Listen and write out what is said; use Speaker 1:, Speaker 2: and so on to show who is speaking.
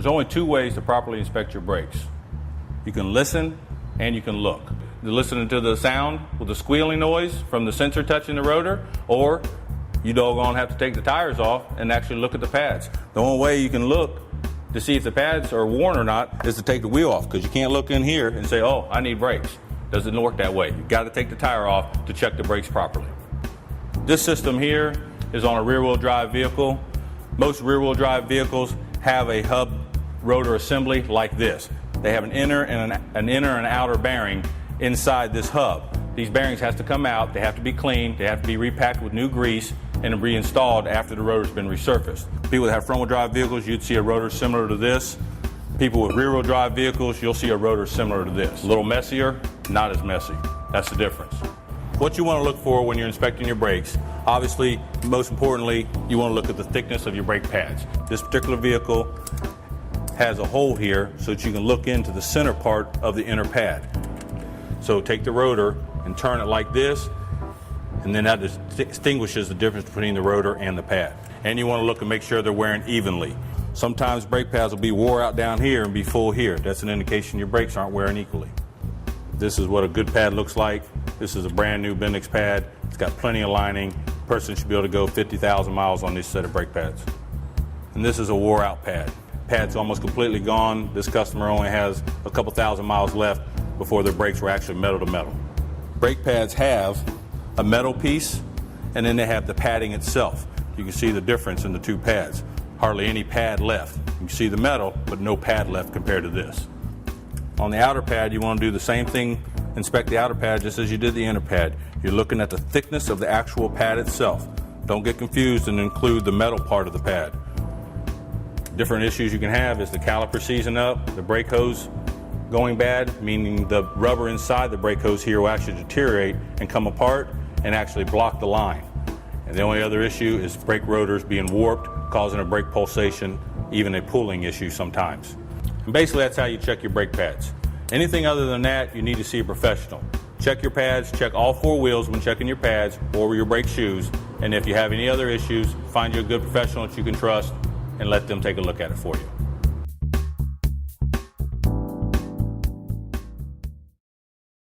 Speaker 1: There's only two ways to properly inspect your brakes. You can listen and you can look. You're listening to the sound with the squealing noise from the sensor touching the rotor, or you doggone have to take the tires off and actually look at the pads. The only way you can look to see if the pads are worn or not is to take the wheel off, because you can't look in here and say, oh, I need brakes. Doesn't work that way. You've got to take the tire off to check the brakes properly. This system here is on a rear-wheel drive vehicle. Most rear-wheel drive vehicles have a hub rotor assembly like this. They have an inner and an outer bearing inside this hub. These bearings have to come out, they have to be cleaned, they have to be repacked with new grease and reinstalled after the rotor's been resurfaced. People that have front-wheel drive vehicles, you'd see a rotor similar to this. People with rear-wheel drive vehicles, you'll see a rotor similar to this. A little messier, not as messy. That's the difference. What you want to look for when you're inspecting your brakes, obviously, most importantly, you want to look at the thickness of your brake pads. This particular vehicle has a hole here so that you can look into the center part of the inner pad. So take the rotor and turn it like this, and then that distinguishes the difference between the rotor and the pad. And you want to look and make sure they're wearing evenly. Sometimes brake pads will be wore out down here and be full here. That's an indication your brakes aren't wearing equally. This is what a good pad looks like. This is a brand new Bendix pad. It's got plenty of lining. A person should be able to go 50,000 miles on this set of brake pads. And this is a wore out pad. Pad's almost completely gone. This customer only has a couple thousand miles left before their brakes were actually metal to metal. Brake pads have a metal piece, and then they have the padding itself. You can see the difference in the two pads. Hardly any pad left. You can see the metal, but no pad left compared to this. On the outer pad, you want to do the same thing, inspect the outer pad just as you did the inner pad. You're looking at the thickness of the actual pad itself. Don't get confused and include the metal part of the pad. Different issues you can have is the caliper seizing up, the brake hose going bad, meaning the rubber inside the brake hose here will actually deteriorate and come apart and actually block the line. And the only other issue is brake rotors being warped, causing a brake pulsation, even a pulling issue sometimes. And basically that's how you check your brake pads. Anything other than that, you need to see a professional. Check your pads, check all four wheels when checking your pads or your brake shoes, and if you have any other issues, find you a good professional that you can trust and let them take a look at it for you.